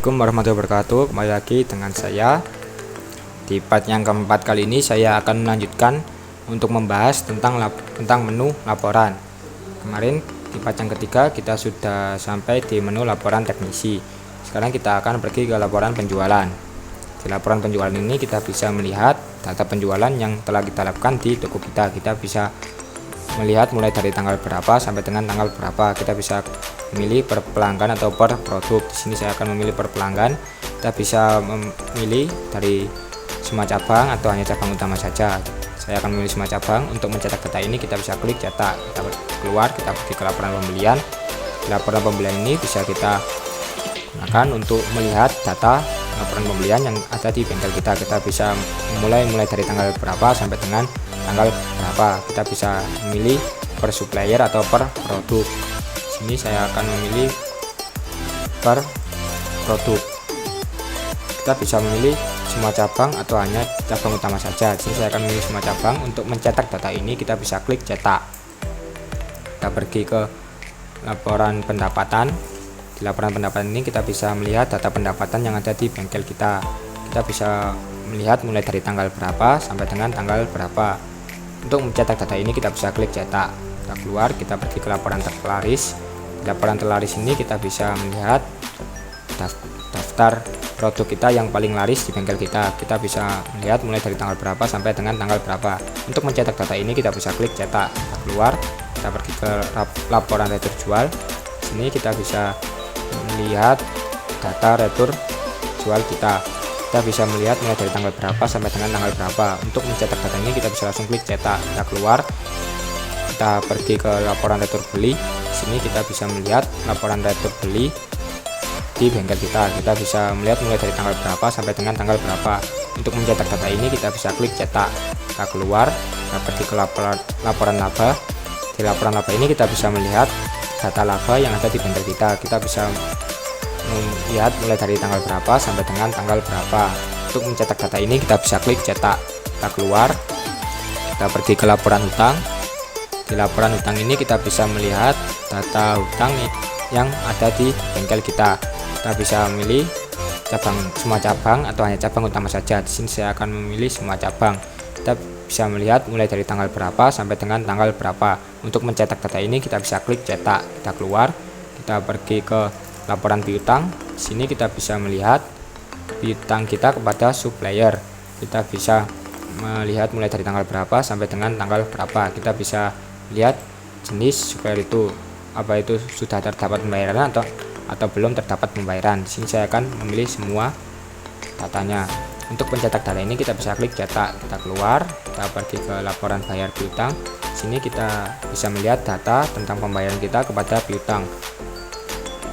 Assalamualaikum warahmatullahi wabarakatuh. Kembali lagi dengan saya. Di part yang keempat kali ini saya akan melanjutkan untuk membahas tentang menu laporan. Kemarin di part yang ketiga kita sudah sampai di menu laporan teknisi. Sekarang kita akan pergi ke laporan penjualan. Di laporan penjualan ini kita bisa melihat data penjualan yang telah kita lakukan di toko kita. Kita bisa melihat mulai dari tanggal berapa sampai dengan tanggal berapa. Kita bisa memilih per pelanggan atau per produk. Di sini saya akan memilih per pelanggan. Kita bisa memilih dari semua cabang atau hanya cabang utama saja. Saya akan memilih semua cabang. Untuk mencetak data ini kita bisa klik cetak. Kita keluar, kita pergi ke laporan pembelian. Di laporan pembelian ini bisa kita gunakan untuk melihat data laporan pembelian yang ada di bengkel kita. Kita bisa mulai dari tanggal berapa sampai dengan tanggal berapa. Kita bisa memilih per supplier atau per produk. Sini saya akan memilih per produk. Kita bisa memilih semua cabang atau hanya cabang utama saja. Di sini saya akan memilih semua cabang. Untuk mencetak data ini kita bisa klik cetak. Kita pergi ke laporan pendapatan. Di laporan pendapatan ini kita bisa melihat data pendapatan yang ada di bengkel kita. Kita bisa melihat mulai dari tanggal berapa sampai dengan tanggal berapa. Untuk mencetak data ini kita bisa klik cetak. Kita keluar, kita pergi ke laporan terlaris. Di laporan terlaris ini kita bisa melihat daftar produk kita yang paling laris di bengkel kita. Kita bisa melihat mulai dari tanggal berapa sampai dengan tanggal berapa. Untuk mencetak data ini kita bisa klik cetak. Kita keluar, kita pergi ke laporan retur jual. Sini kita bisa melihat data retur jual kita. Kita bisa melihat mulai dari tanggal berapa sampai dengan tanggal berapa. Untuk mencetak data ini kita bisa langsung klik cetak. Kita keluar, kita pergi ke laporan retur beli. Sini kita bisa melihat laporan retur beli di bengkel kita. Kita bisa melihat mulai dari tanggal berapa sampai dengan tanggal berapa. Untuk mencetak data ini kita bisa klik cetak. Kita keluar, kita pergi ke laporan laba. Di laporan laba ini kita bisa melihat data laba yang ada di bengkel kita. Kita bisa melihat mulai dari tanggal berapa sampai dengan tanggal berapa. Untuk mencetak data ini kita bisa klik cetak. Kita keluar, kita pergi ke laporan hutang. Di laporan hutang ini kita bisa melihat data hutang yang ada di bengkel kita. Kita bisa memilih semua cabang atau hanya cabang utama saja. Di sini saya akan memilih semua cabang. Kita bisa melihat mulai dari tanggal berapa sampai dengan tanggal berapa. Untuk mencetak data ini kita bisa klik cetak. Kita keluar, kita pergi ke laporan piutang. Di sini kita bisa melihat piutang kita kepada supplier. Kita bisa melihat mulai dari tanggal berapa sampai dengan tanggal berapa. Kita bisa lihat jenis supplier itu, apa itu sudah terdapat pembayaran atau belum terdapat pembayaran. Di sini saya akan memilih semua datanya. Untuk pencetak data ini kita bisa klik cetak. Kita keluar, kita pergi ke laporan bayar piutang. Di sini kita bisa melihat data tentang pembayaran kita kepada piutang.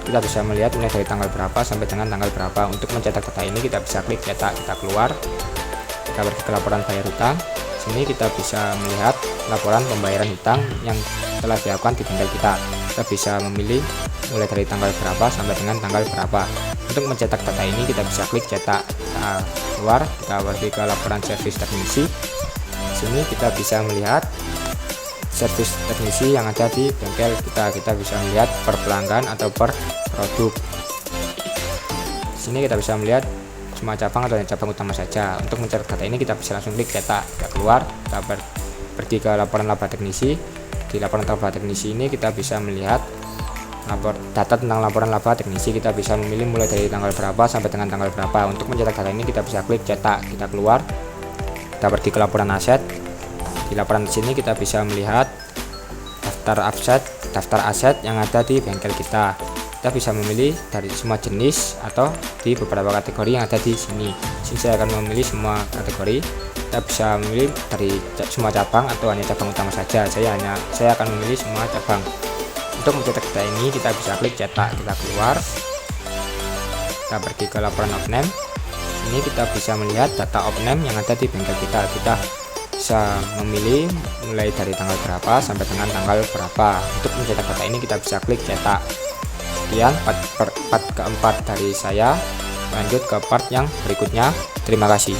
Kita bisa melihat mulai dari tanggal berapa sampai dengan tanggal berapa. Untuk mencetak data ini kita bisa klik cetak. Kita keluar, kita pergi ke laporan bayar hutang. Sini kita bisa melihat laporan pembayaran hutang yang telah dilakukan di bengkel kita. Kita bisa memilih mulai dari tanggal berapa sampai dengan tanggal berapa. Untuk mencetak data ini kita bisa klik cetak. Kita keluar, kita pergi ke laporan servis teknisi. Sini kita bisa melihat servis teknisi yang ada di bengkel kita. Kita bisa melihat per pelanggan atau per produk. Sini kita bisa melihat semua cabang atau cabang utama saja. Untuk mencetak data ini kita bisa langsung klik cetak. Kita keluar, kita pergi ke laporan laba teknisi. Di laporan laba teknisi ini kita bisa melihat data tentang laporan laba teknisi. Kita bisa memilih mulai dari tanggal berapa sampai dengan tanggal berapa. Untuk mencetak data ini kita bisa klik cetak. Kita keluar, kita pergi ke laporan aset. Di laporan sini kita bisa melihat daftar aset yang ada di bengkel kita. Kita bisa memilih dari semua jenis atau di beberapa kategori yang ada di sini. Sini saya akan memilih semua kategori. Kita bisa memilih dari semua cabang atau hanya cabang utama saja. Saya akan memilih semua cabang. Untuk mencetak data ini kita bisa klik cetak. Kita keluar, kita pergi ke laporan off-name. Ini kita bisa melihat data off-name yang ada di bengkel kita. Kita bisa memilih mulai dari tanggal berapa sampai dengan tanggal berapa. Untuk mencetak data ini kita bisa klik cetak. Sekian part keempat dari saya. Lanjut ke part yang berikutnya. Terima kasih.